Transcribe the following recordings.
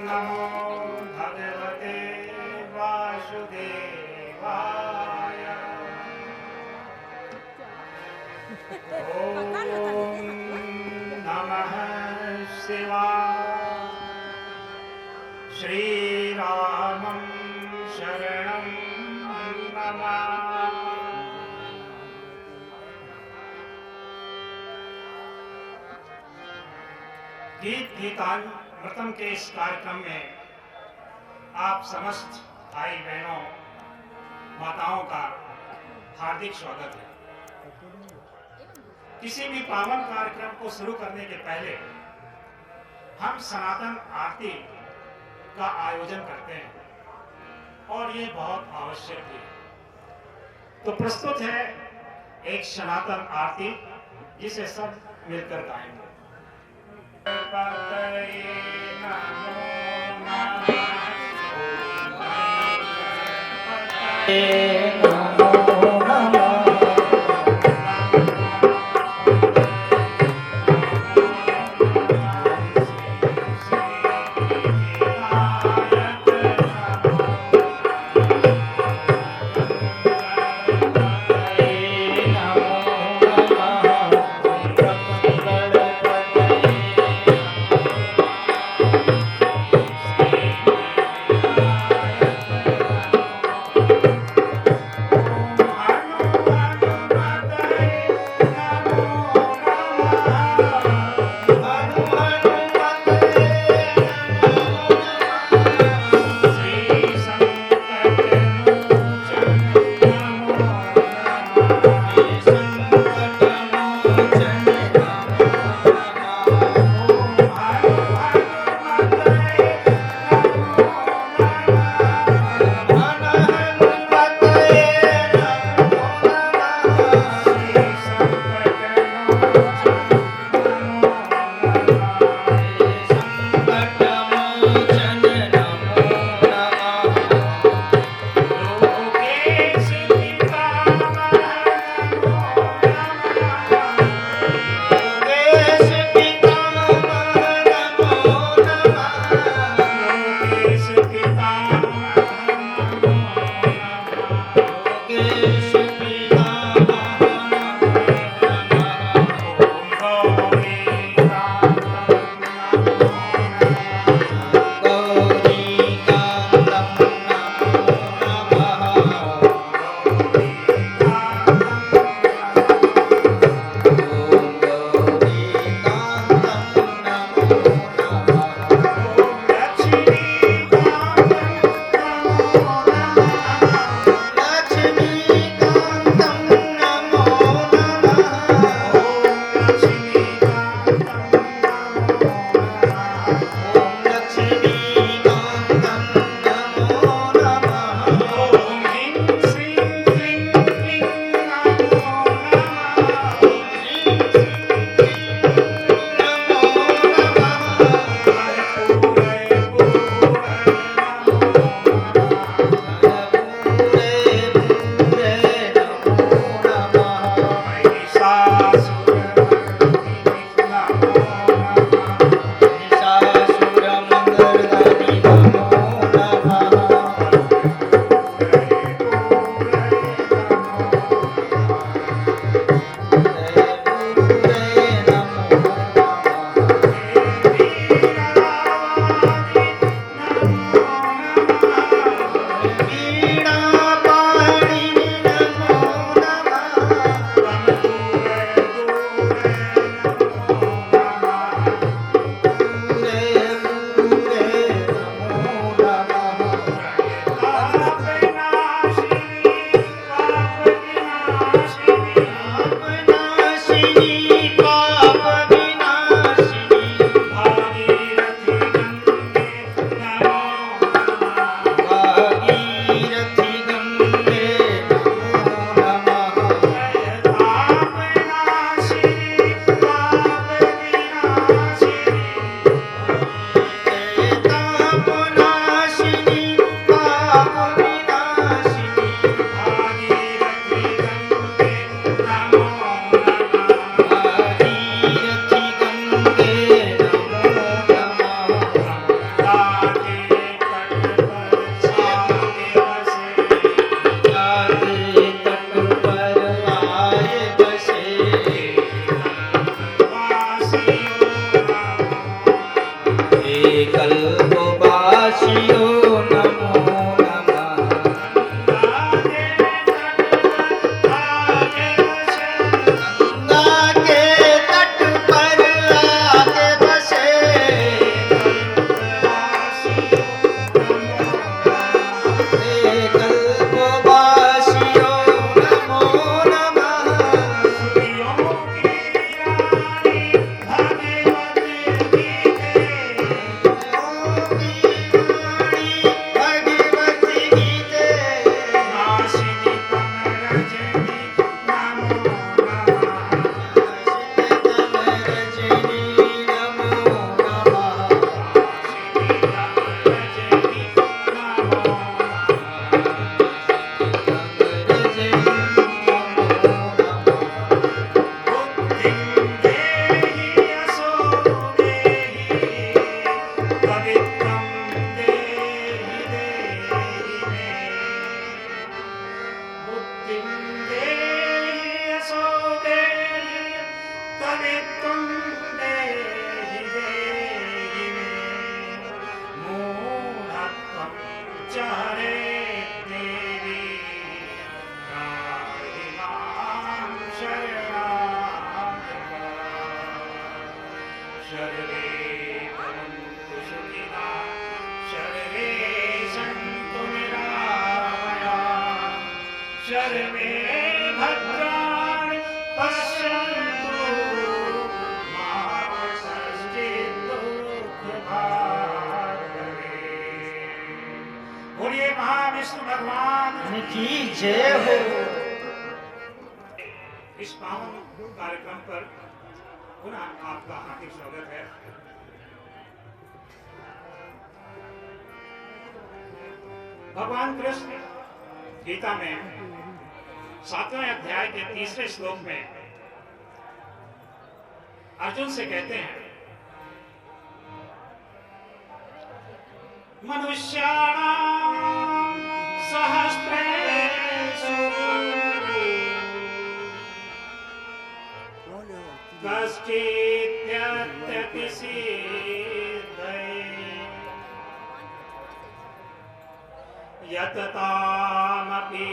नमो भगवते वासुदेवाय। ॐ नमः शिवाय। श्रीरामं शरणं मम। गीत गीतामृतम के इस कार्यक्रम में आप समस्त भाई बहनों माताओं का हार्दिक स्वागत है। किसी भी पावन कार्यक्रम को शुरू करने के पहले हम सनातन आरती का आयोजन करते हैं और ये बहुत आवश्यक भी है। तो प्रस्तुत है एक सनातन आरती जिसे सब मिलकर गाएंगे। सर्वे भद्राणि पश्यन्तु मा कश्चित् दुःखभाग् भवेत्। बोलिए महाविष्णु भगवान की जय हो। इस पावन कार्यक्रम पर पुनः आपका हार्दिक स्वागत है। भगवान कृष्ण गीता में 7वें अध्याय के 3रे श्लोक में अर्जुन से कहते हैं, मनुष्याणां सहस्रेषु कश्चिद्यत्यपि सिद्धये यततामपि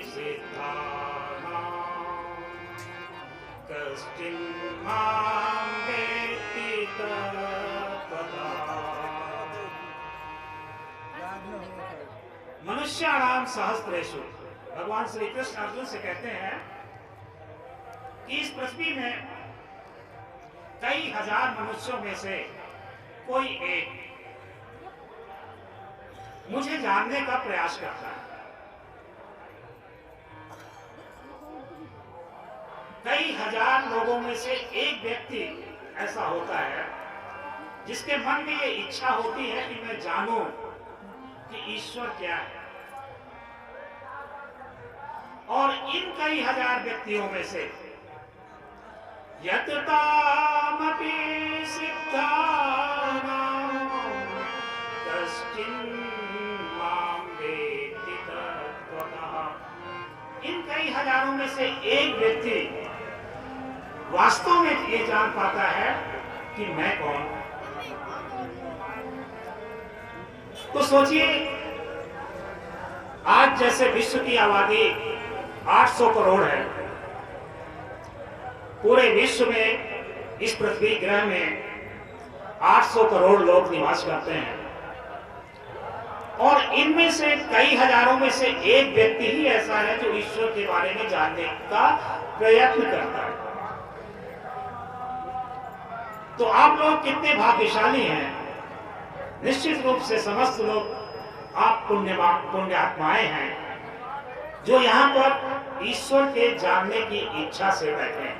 सिद्धानां कश्चिन्मां वेत्ति तत्त्वतः। मनुष्याणाम सहस्रेषु, भगवान श्री कृष्ण अर्जुन से कहते हैं कि इस पृथ्वी में कई हजार मनुष्यों में से कोई एक मुझे जानने का प्रयास करता है। कई हजार लोगों में से एक व्यक्ति ऐसा होता है जिसके मन में ये इच्छा होती है कि मैं जानूं कि ईश्वर क्या है। और इन कई हजार व्यक्तियों में से यततामपि सिद्धानां कश्चिन्मां वेत्ति तत्त्वतः। इन कई हजारों में से एक व्यक्ति वास्तव में ये जान पाता है कि मैं कौन हूं। तो सोचिए, आज जैसे विश्व की आबादी 800 करोड़ है, पूरे विश्व में इस पृथ्वी ग्रह में 800 करोड़ लोग निवास करते हैं और इनमें से कई हजारों में से एक व्यक्ति ही ऐसा है जो ईश्वर के बारे में जानने का प्रयत्न करता है। तो आप लोग कितने भाग्यशाली हैं। निश्चित रूप से समस्त लोग आप पुण्यात्माएं हैं जो यहां पर ईश्वर के जानने की इच्छा से बैठे हैं।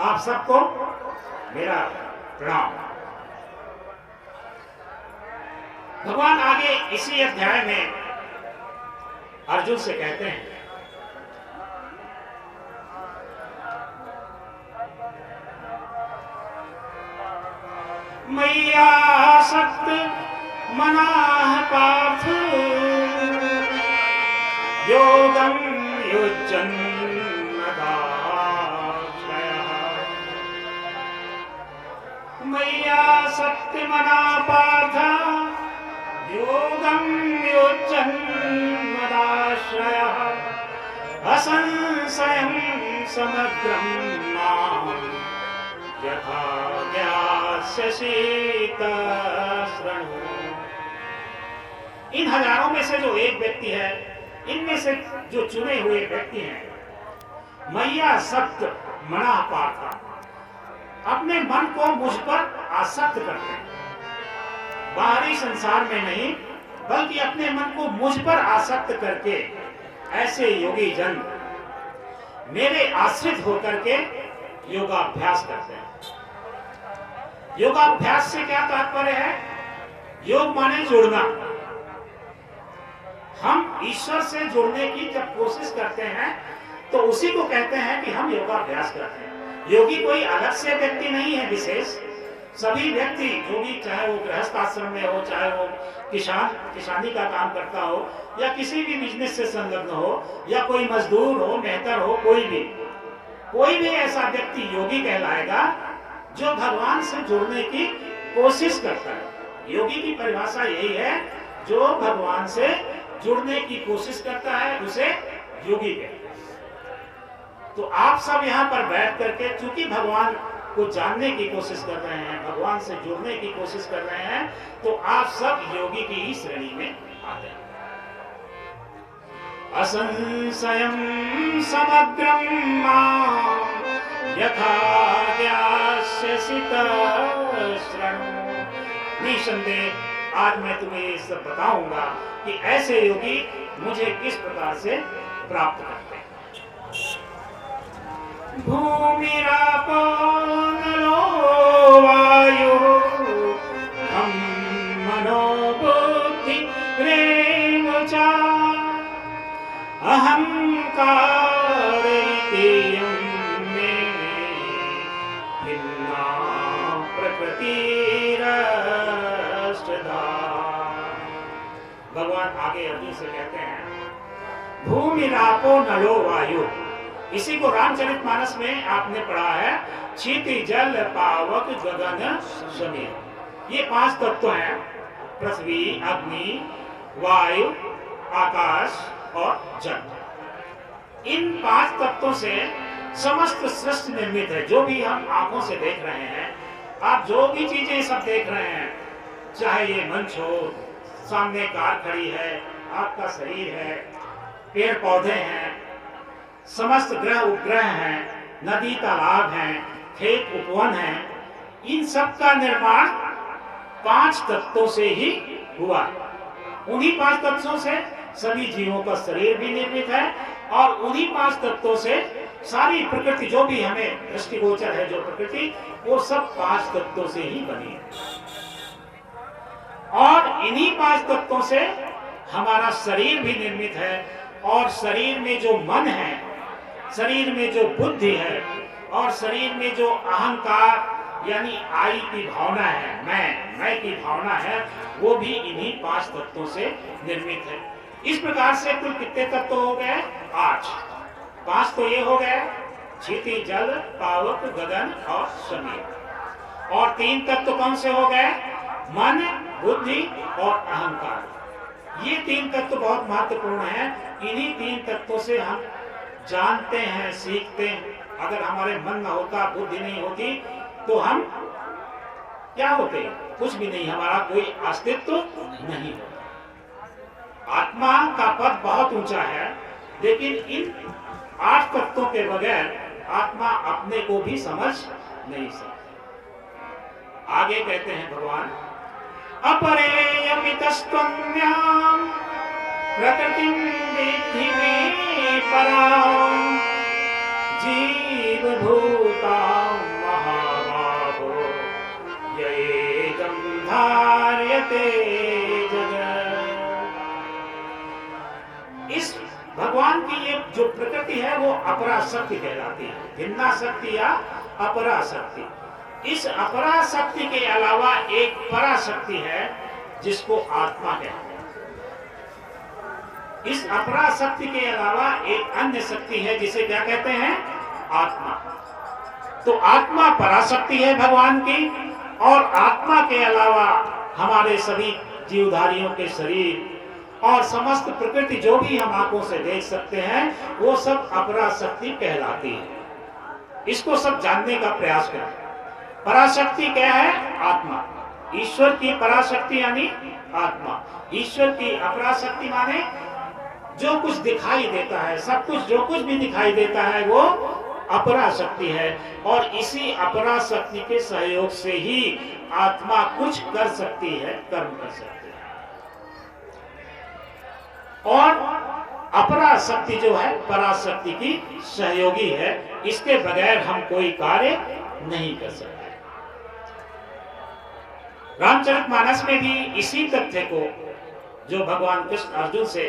आप सबको मेरा प्रणाम। भगवान आगे इसी अध्याय में अर्जुन से कहते हैं, मय्यासक्त मनाः पार्थ योगं युज्यन्नदाश्रयः। मय्यासक्त मनाः पार्थ योगं युज्यन्नदाश्रयः असंशयं समग्रं माम् यथा ज्ञास्यसीतशृणु। इन हजारों में से जो एक व्यक्ति है, इनमें से जो चुने हुए व्यक्ति हैं, मैया सक्त मना पार्था, अपने मन को मुझ पर आसक्त करते हैं। बाहरी संसार में नहीं बल्कि अपने मन को मुझ पर आसक्त करके ऐसे योगी जन मेरे आश्रित होकर के योगाभ्यास करते हैं। योगाभ्यास से क्या तात्पर्य है? योग माने जुड़ना। हम ईश्वर से जुड़ने की जब कोशिश करते हैं तो उसी को कहते हैं कि हम योगाभ्यास करते हैं। योगी कोई अलग से व्यक्ति नहीं है विशेष। सभी व्यक्ति जो भी, चाहे वो गृहस्थ आश्रम में हो, चाहे वो किसानी का काम करता हो, या किसी भी बिजनेस से संलग्न हो, या कोई मजदूर हो, मेहतर हो, कोई भी ऐसा व्यक्ति योगी कहलाएगा जो भगवान से जुड़ने की कोशिश करता है। योगी की परिभाषा यही है, जो भगवान से जुड़ने की कोशिश करता है उसे योगी कहते हैं। तो आप सब यहाँ पर बैठ करके चूंकि भगवान को जानने की कोशिश कर रहे हैं, भगवान से जुड़ने की कोशिश कर रहे हैं, तो आप सब योगी की ही श्रेणी में आते हैं। असंशयं समग्रं मां यथा ज्ञास्यसि तच्छृणु। निसंदेह आज मैं तुम्हें ये सब बताऊंगा कि ऐसे योगी मुझे किस प्रकार से प्राप्त करते हैं। भूमिरापो नलो वायुः खं मनो बुद्धि रेव च अहंकार इति यं मे भिन्ना प्रकृतिरष्टधा। भगवान आगे अर्जुन से कहते हैं भूमिरापो नलो वायु। इसी को रामचरितमानस में आपने पढ़ा है क्षिति जल पावक गगन समीर। ये 5 तत्व हैं, पृथ्वी अग्नि वायु आकाश और जल। इन 5 तत्वों से समस्त सृष्टि निर्मित है। जो भी हम आंखों से देख रहे हैं, आप जो भी चीजें सब देख रहे हैं, चाहे ये मंच हो, सामने कार खड़ी है, आपका शरीर है, पेड़ पौधे हैं, समस्त ग्रह उपग्रह हैं, नदी तालाब हैं, खेत उपवन हैं, इन सब का निर्माण 5 तत्वों से ही हुआ है। उन्हीं 5 तत्वों से सभी जीवों का शरीर भी निर्मित है और उन्हीं 5 तत्वों से सारी प्रकृति जो भी हमें दृष्टिगोचर है, जो प्रकृति, वो सब 5 तत्वों से ही बनी है। और इन्हीं 5 तत्वों से हमारा शरीर भी निर्मित है और शरीर में जो मन है, शरीर में जो बुद्धि है और शरीर में जो अहंकार यानी आई की भावना है, मैं की भावना है, वो भी इन्हीं 5 तत्वों से निर्मित है। इस प्रकार से कुल कितने तत्व हो गए? 8। 5 तो ये हो गए क्षिति जल पावक गगन और समीर। और 3 तत्व कौन से हो गए? मन बुद्धि और अहंकार। ये 3 तत्व बहुत महत्वपूर्ण हैं। इन्हीं 3 तत्वों से हम जानते हैं, सीखते हैं। अगर हमारे मन न होता, बुद्धि नहीं होती, तो हम क्या होते? कुछ भी नहीं, हमारा कोई अस्तित्व नहीं होता। आत्मा का पद बहुत ऊंचा है, लेकिन इन 8 तत्वों के बगैर आत्मा अपने को भी समझ नहीं सकती। आगे कहते हैं भगवान अपरेयमितस्त्वन्यां प्रकृतिं विद्धि मे परां जीवभूतां महाबाहो येदं धार्यते जगत्। इस भगवान की ये जो प्रकृति है वो अपरा शक्ति कहलाती है, भिन्ना शक्ति या अपरा शक्ति। इस अपरा शक्ति के अलावा एक पराशक्ति है जिसको आत्मा कहते हैं। इस अपरा शक्ति के अलावा एक अन्य शक्ति है जिसे क्या कहते हैं? आत्मा। तो आत्मा पराशक्ति है भगवान की, और आत्मा के अलावा हमारे सभी जीवधारियों के शरीर और समस्त प्रकृति जो भी हम आंखों से देख सकते हैं, वो सब अपरा शक्ति कहलाती है। इसको सब जानने का प्रयास करें। पराशक्ति क्या है? आत्मा। ईश्वर की पराशक्ति यानी आत्मा। ईश्वर की अपराशक्ति माने जो कुछ दिखाई देता है, सब कुछ जो कुछ भी दिखाई देता है वो अपराशक्ति है। और इसी अपराशक्ति के सहयोग से ही आत्मा कुछ कर सकती है, कर्म कर सकती है। और अपराशक्ति जो है पराशक्ति की सहयोगी है, इसके बगैर हम कोई कार्य नहीं कर सकते। रामचरितमानस में भी इसी तथ्य को जो भगवान कृष्ण अर्जुन से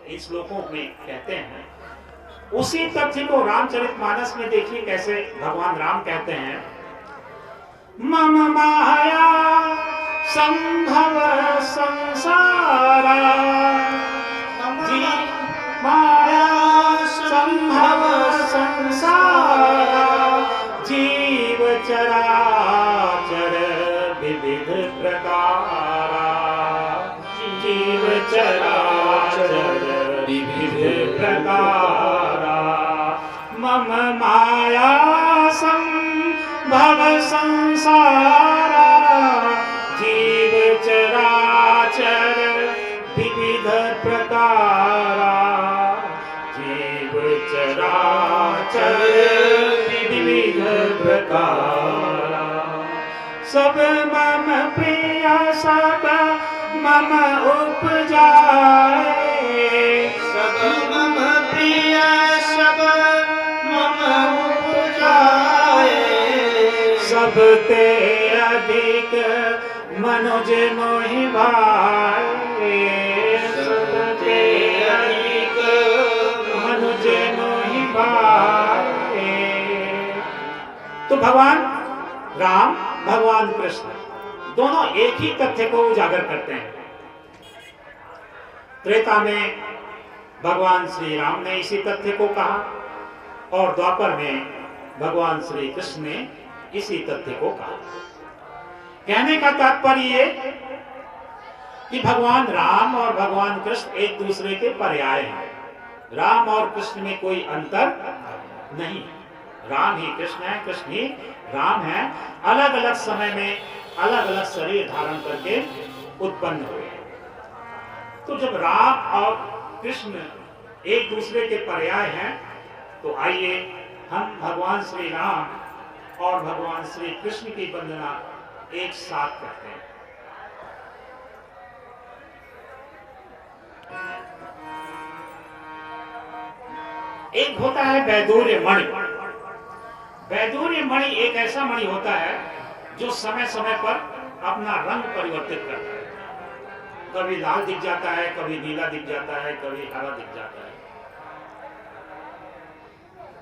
इन श्लोकों में कहते हैं, उसी तथ्य को रामचरितमानस में देखिए कैसे भगवान राम कहते हैं मम माया संभव संसारा माया संभव संसारा जीव चराचर विविध प्रकारा जीव चराचर विविध प्रकारा मम माया संभव संसारा जीव चराचर विविध प्रकारा सब मम उपजाए, सब मम प्रिय सब मम उपजाए, सब ते अधिक मनुज मोहि भाए, सब ते अधिक मनुज मोहि भाए। तो भगवान राम भगवान कृष्ण दोनों एक ही तथ्य को उजागर करते हैं। त्रेता में भगवान श्री राम ने इसी तथ्य को कहा और द्वापर में भगवान श्री कृष्ण ने इसी तथ्य को कहा। कहने का तात्पर्य ये कि भगवान राम और भगवान कृष्ण एक दूसरे के पर्याय हैं। राम और कृष्ण में कोई अंतर नहीं। राम ही कृष्ण है, कृष्ण ही राम है। अलग अलग समय में अलग अलग शरीर धारण करके उत्पन्न हुए। तो जब राम और कृष्ण एक दूसरे के पर्याय हैं, तो आइए हम भगवान श्री राम और भगवान श्री कृष्ण की वंदना एक साथ करते हैं। एक होता है वैदूर्य मणि। वैदूर्य मणि एक ऐसा मणि होता है जो समय समय पर अपना रंग परिवर्तित करता है। कभी लाल दिख जाता है, कभी नीला दिख जाता है, कभी हरा दिख जाता है।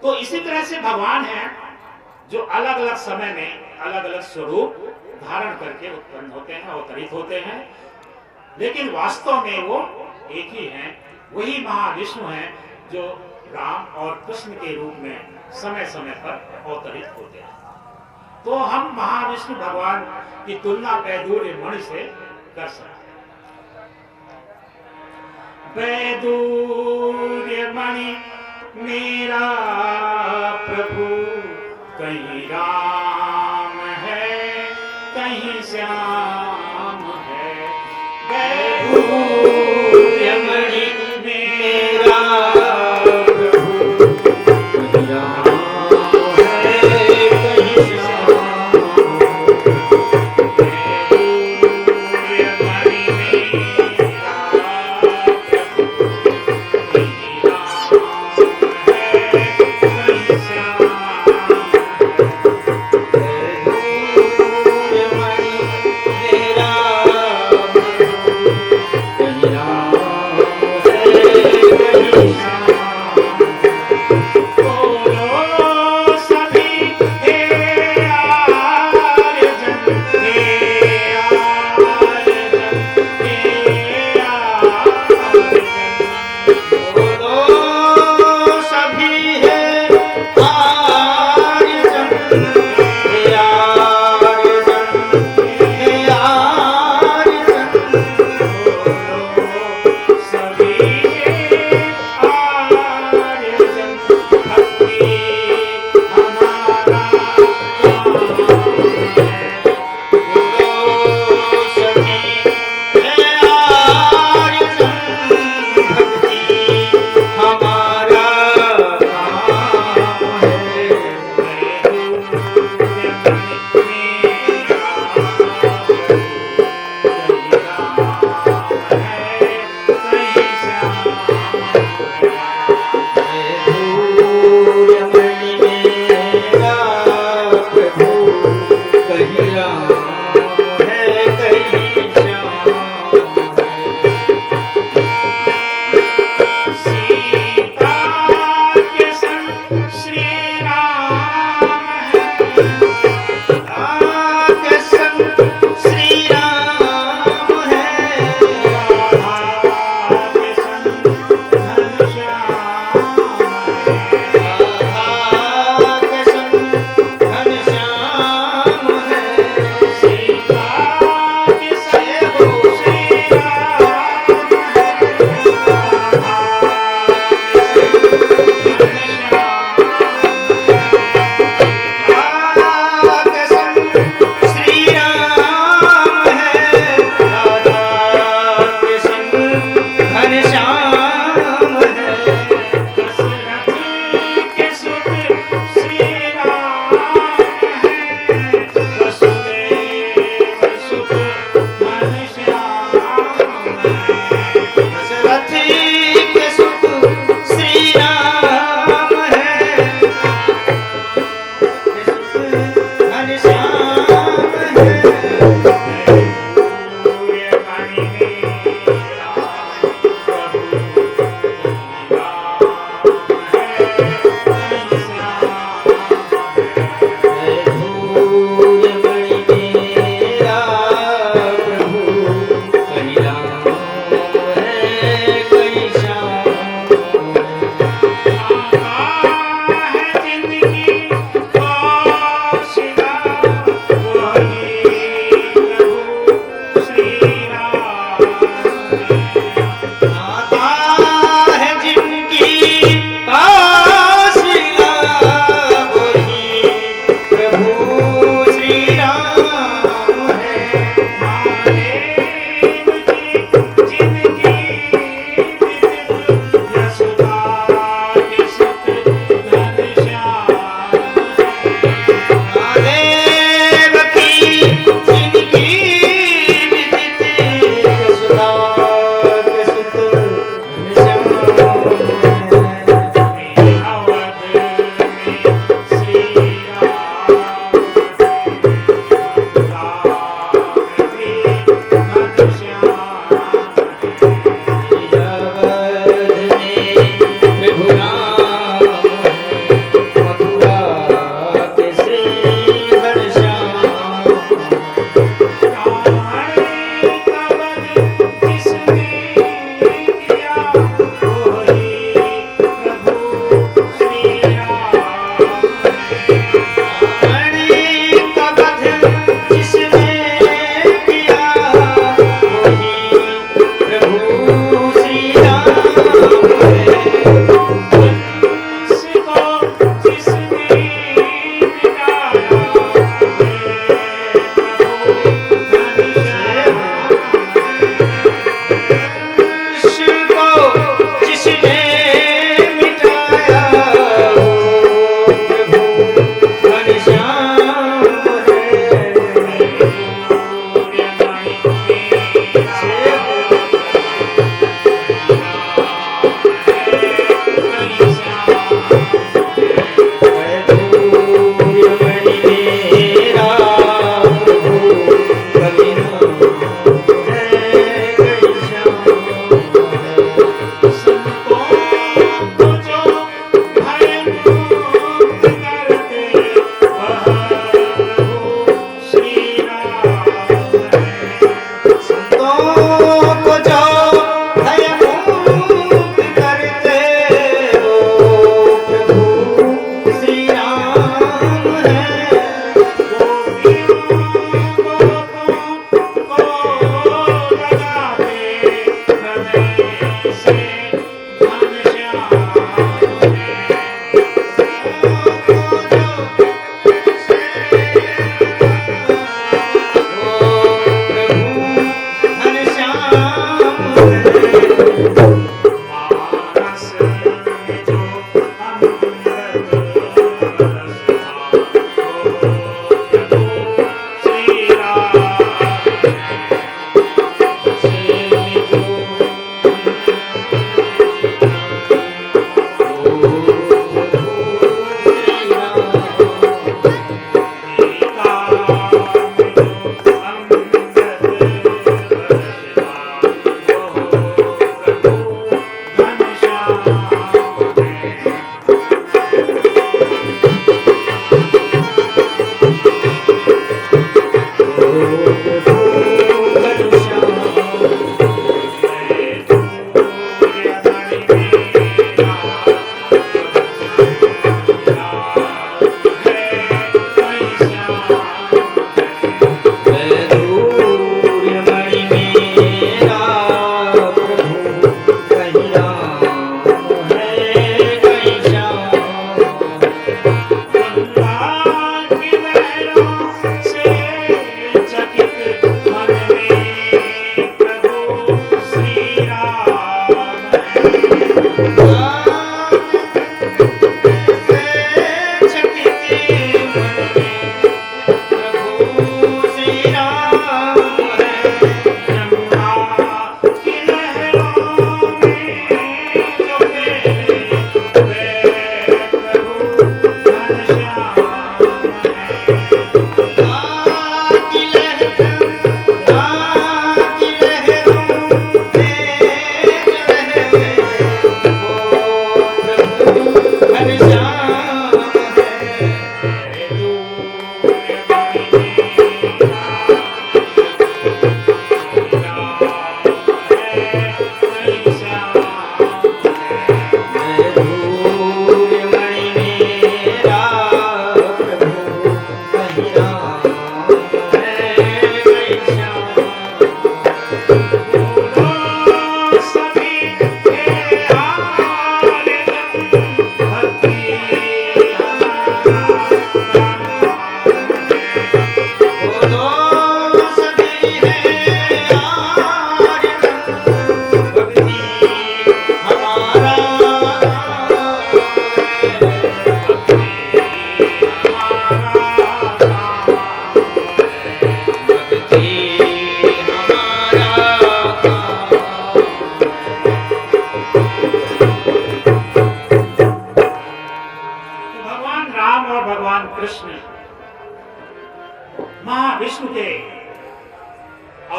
तो इसी तरह से भगवान है जो अलग अलग समय में अलग अलग स्वरूप धारण करके उत्पन्न होते हैं, अवतरित होते हैं, लेकिन वास्तव में वो एक ही हैं। वही महाविष्णु हैं जो राम और कृष्ण के रूप में समय समय पर अवतरित होते हैं। तो हम महाविष्णु भगवान की तुलना वैदूर्य मणि से कर सकते हैं। वैदूर्य मणि मेरा प्रभु, कहीं राम है कहीं श्याम है। वैदूर्य मणि मेरा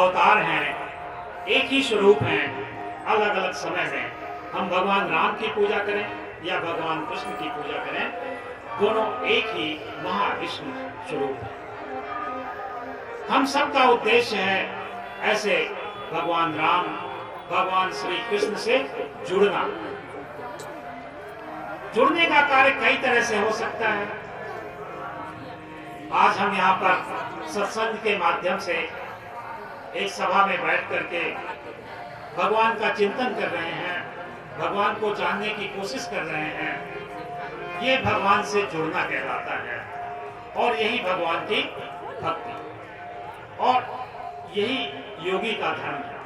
अवतार हैं, एक ही स्वरूप हैं, अलग अलग समय में हम भगवान राम की पूजा करें या भगवान कृष्ण की पूजा करें, दोनों एक ही महाविष्णु स्वरूप हैं। हम सबका उद्देश्य है ऐसे भगवान राम, भगवान श्री कृष्ण से जुड़ना। जुड़ने का कार्य कई तरह से हो सकता है। आज हम यहाँ पर सत्संग के माध्यम से एक सभा में बैठ करके भगवान का चिंतन कर रहे हैं, भगवान को जानने की कोशिश कर रहे हैं। ये भगवान से जुड़ना कहलाता है और यही भगवान की भक्ति और यही योगी का धर्म है।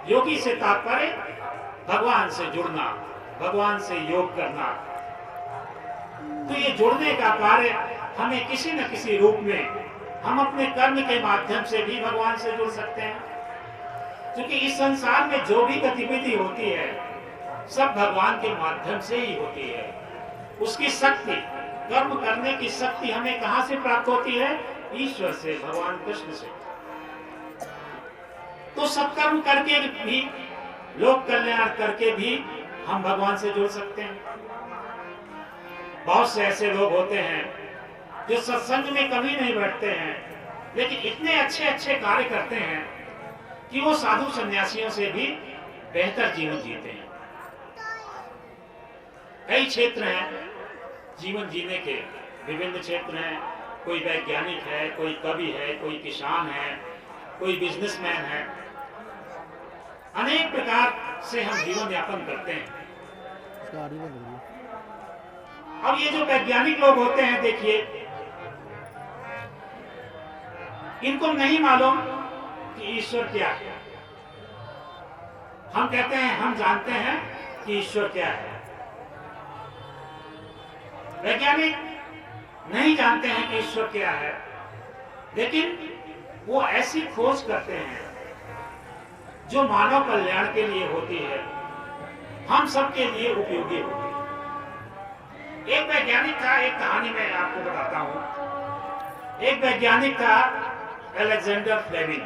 योगी से तात्पर्य भगवान से जुड़ना, भगवान से योग करना। तो ये जुड़ने का कार्य हमें किसी न किसी रूप में हम अपने कर्म के माध्यम से भी भगवान से जुड़ सकते हैं, क्योंकि इस संसार में जो भी गतिविधि होती है सब भगवान के माध्यम से ही होती है। उसकी शक्ति, कर्म करने की शक्ति हमें कहां से प्राप्त होती है? ईश्वर से, भगवान कृष्ण से। तो सत्कर्म करके भी, लोक कल्याण करके भी हम भगवान से जुड़ सकते हैं। बहुत से ऐसे लोग होते हैं जो सत्संग में कभी नहीं बैठते हैं, लेकिन इतने अच्छे अच्छे कार्य करते हैं कि वो साधु सन्यासियों से भी बेहतर जीवन जीते हैं। कई क्षेत्र हैं जीवन जीने के, विभिन्न क्षेत्र हैं। कोई वैज्ञानिक है, कोई कवि है, कोई किसान है, कोई बिजनेसमैन है। अनेक प्रकार से हम जीवन यापन करते हैं। अब ये जो वैज्ञानिक लोग होते हैं, देखिए, इनको नहीं मालूम कि ईश्वर क्या है। हम कहते हैं हम जानते हैं कि ईश्वर क्या है। वैज्ञानिक नहीं जानते हैं कि ईश्वर क्या है, लेकिन वो ऐसी खोज करते हैं जो मानव कल्याण के लिए होती है, हम सबके लिए उपयोगी होती है। एक वैज्ञानिक था, एक कहानी मैं आपको बताता हूं। एक वैज्ञानिक था अलेक्जेंडर फ्लेमिंग।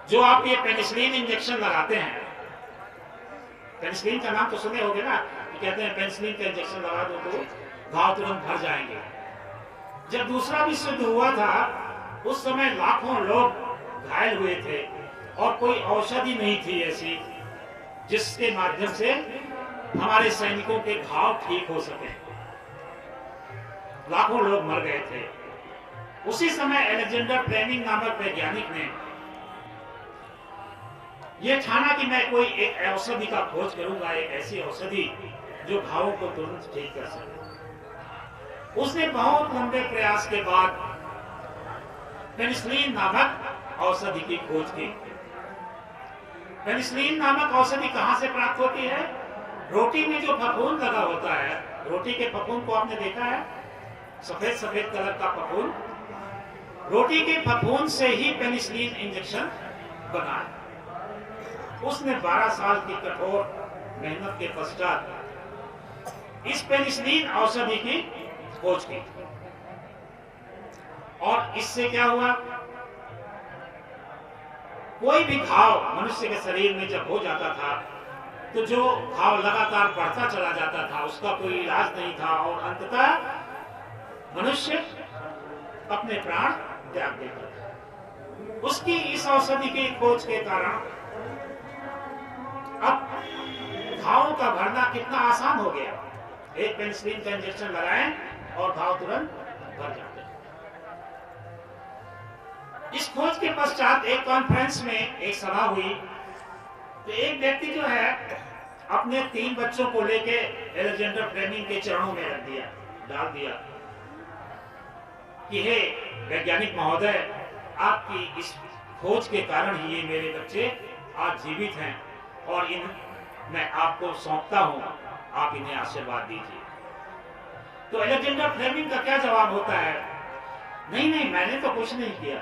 जो आप ये पेनिसिलिन इंजेक्शन लगाते हैं, पेनिसिलिन का नाम तो सुने होंगे ना, कि कहते हैं पेनिसिलिन का इंजेक्शन लगा दो तो घाव तुरंत भर जाएंगे। जब दूसरा विश्व युद्ध हुआ था, उस समय लाखों लोग घायल हुए थे और कोई औषधि नहीं थी ऐसी जिसके माध्यम से हमारे सैनिकों के घाव ठीक हो सके। लाखों लोग मर गए थे। उसी समय अलेक्जेंडर फ्लेमिंग नामक वैज्ञानिक ने यह ठाना कि मैं कोई एक औषधि का खोज करूंगा, एक ऐसी औषधि जो घावों को तुरंत ठीक कर सके। उसने बहुत लंबे प्रयास के बाद पेनिसिलिन नामक औषधि की खोज की। पेनिसिलिन नामक औषधि कहां से प्राप्त होती है? रोटी में जो फफूंद लगा होता है, रोटी के फफूंद को आपने देखा है, सफेद सफेद कलर का फफूंद, रोटी के फफूंद से ही पेनिसिलिन इंजेक्शन बना है। उसने 12 साल की कठोर मेहनत के पश्चात इस पेनिसिलिन औषधि की खोज की। और इससे क्या हुआ? कोई भी घाव मनुष्य के शरीर में जब हो जाता था तो जो घाव लगातार बढ़ता चला जाता था, उसका कोई इलाज नहीं था और अंततः मनुष्य अपने प्राण त्याग देता था। उसकी इस औषधि की खोज के कारण अब घावों का भरना कितना आसान हो गया। एक पेनिसिलिन का इंजेक्शन लगाएं और घाव तुरंत भर जाते हैं। इस खोज के पश्चात एक कॉन्फ्रेंस में एक सभा हुई, तो एक व्यक्ति जो है अपने 3 बच्चों को लेके अलेक्जेंडर फ्लेमिंग के चरणों में रख दिया, डाल दिया कि हे वैज्ञानिक महोदय, आपकी इस खोज के कारण ही ये मेरे बच्चे आज जीवित हैं और मैं आपको सौंपता हूं, आप इन्हें आशीर्वाद दीजिए। तो अलेक्जेंडर फ्लेमिंग का क्या जवाब होता है? नहीं नहीं, मैंने तो कुछ नहीं किया,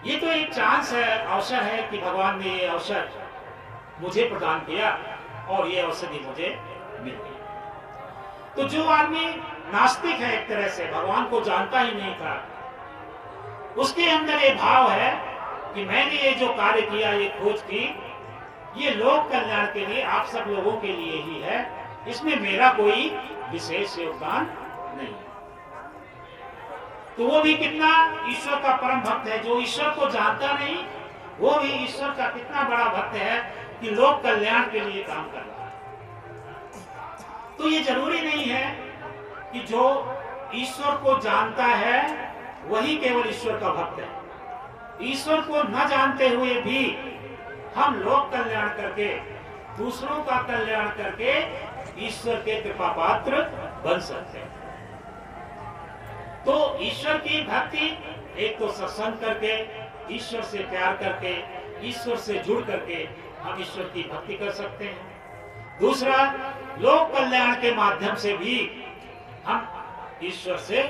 ये तो एक चांस है, अवसर है कि भगवान ने ये अवसर मुझे प्रदान किया और ये औषधि मुझे मिल गई। तो जो आदमी नास्तिक है, एक तरह से भगवान को जानता ही नहीं था, उसके अंदर ये भाव है कि मैंने ये जो कार्य किया, ये खोज की, ये लोक कल्याण के लिए, आप सब लोगों के लिए ही है, इसमें मेरा कोई विशेष योगदान नहीं। तो वो भी कितना ईश्वर का परम भक्त है, जो ईश्वर को जानता नहीं, वो भी ईश्वर का कितना बड़ा भक्त है कि लोक कल्याण के लिए काम कर रहा है। तो ये जरूरी नहीं है कि जो ईश्वर को जानता है वही केवल ईश्वर का भक्त है। ईश्वर को न जानते हुए भी हम लोक कल्याण करके, दूसरों का कल्याण करके ईश्वर के कृपा पात्र बन सकते हैं। तो ईश्वर की भक्ति एक तो सत्संग करके, ईश्वर से प्यार करके, ईश्वर से जुड़ करके हम ईश्वर की भक्ति कर सकते हैं। दूसरा, लोक कल्याण के माध्यम से भी हम ईश्वर से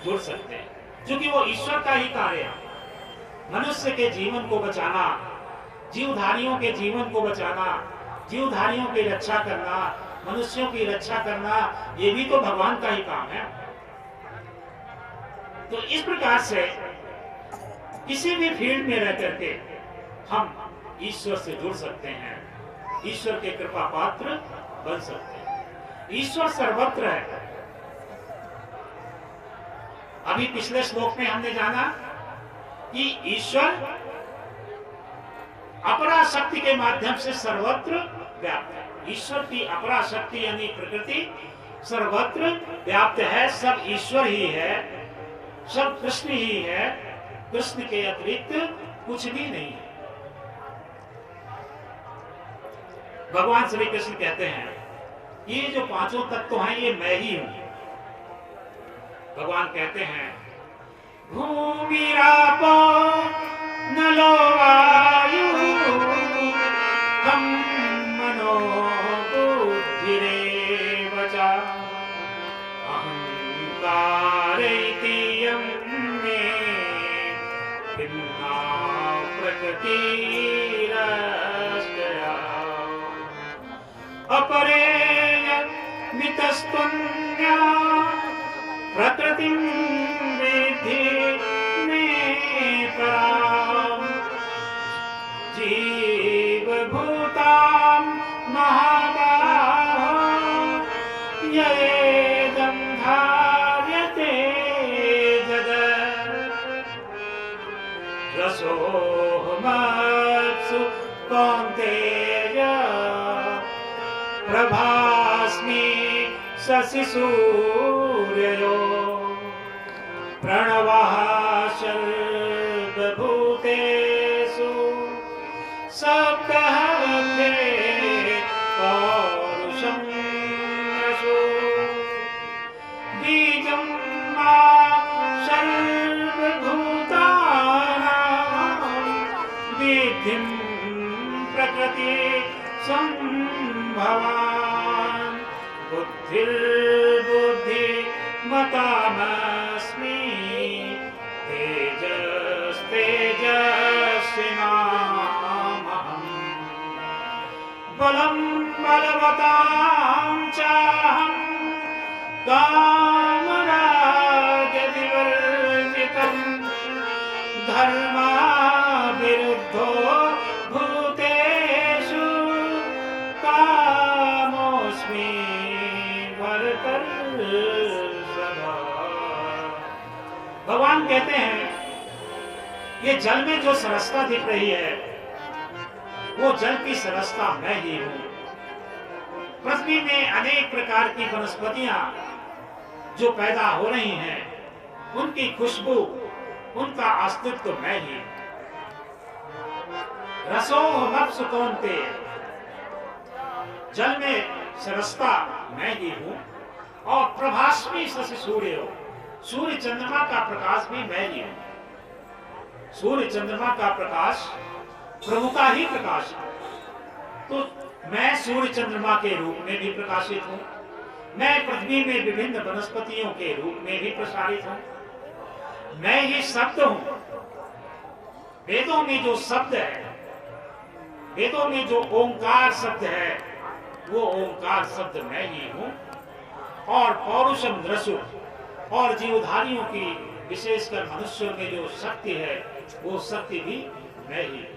जुड़ सकते हैं, क्योंकि वो ईश्वर का ही कार्य है। मनुष्य के जीवन को बचाना, जीवधारियों के जीवन को बचाना, जीवधारियों की रक्षा करना, मनुष्यों की रक्षा करना, ये भी तो भगवान का ही काम है। तो इस प्रकार से किसी भी फील्ड में रह करके हम ईश्वर से जुड़ सकते हैं, ईश्वर के कृपा पात्र बन सकते हैं। ईश्वर सर्वत्र है। अभी पिछले श्लोक में हमने जाना कि ईश्वर अपरा शक्ति के माध्यम से सर्वत्र व्याप्त है। ईश्वर की अपरा शक्ति यानी प्रकृति सर्वत्र व्याप्त है। सब ईश्वर ही है, सब कृष्ण ही है, कृष्ण के अतिरिक्त कुछ भी नहीं है। भगवान श्री कृष्ण कहते हैं ये जो पांचों तत्व हैं ये मैं ही हूं। भगवान कहते हैं भूमिरापो नलो वायु हम मनो बुद्धिरेव च अहंकार इति यं मे भिन्ना प्रकृतिरष्टया अपरेय मितस्त्वन्या प्रकृतिं विद्धि मे पराम् जीवभूतां महाबाहो येदं धार्यते जगत् रसोऽहमप्सु कौन्तेय प्रभास्मि शशिसूर्ययो प्रणवः सर्वभूतेषु सप्तः पौरुषं रसो बीजं मा सर्वभूतानां विद्धिं प्रकृति संभवान् बुद्धिर्बुद्धिमतामस्मि तेजस्तेजस्विनामहम् बलं बलवतां चाहं कामरागविवर्जितं धर्माविरुद्धो भूतेषु कामोऽस्मि भरतर्षभ। भगवान कहते हैं ये जल में जो सरसता दिख रही है वो जल की सरसता मैं ही हूं। पृथ्वी में अनेक प्रकार की वनस्पतियां जो पैदा हो रही हैं उनकी खुशबू, उनका अस्तित्व मैं ही। रसोऽहमप्सु कौन्तेय, जल में सरसता मैं ही हूं। और प्रभास्मि शशि सूर्यो, सूर्य चंद्रमा का प्रकाश भी मैं ही हूं। सूर्य चंद्रमा का प्रकाश प्रभु का ही प्रकाश है। तो मैं सूर्य चंद्रमा के रूप में भी प्रकाशित हूं। मैं पृथ्वी में विभिन्न वनस्पतियों के रूप में भी प्रसारित हूं। मैं ही शब्द हूं। वेदों में जो शब्द है, वेदों में जो ओंकार शब्द है, वो ओंकार शब्द मैं ही हूं। और पौरुषम दृशु, और जीवधारियों की विशेषकर मनुष्यों में जो शक्ति है वो शक्ति भी मैं ही हूं।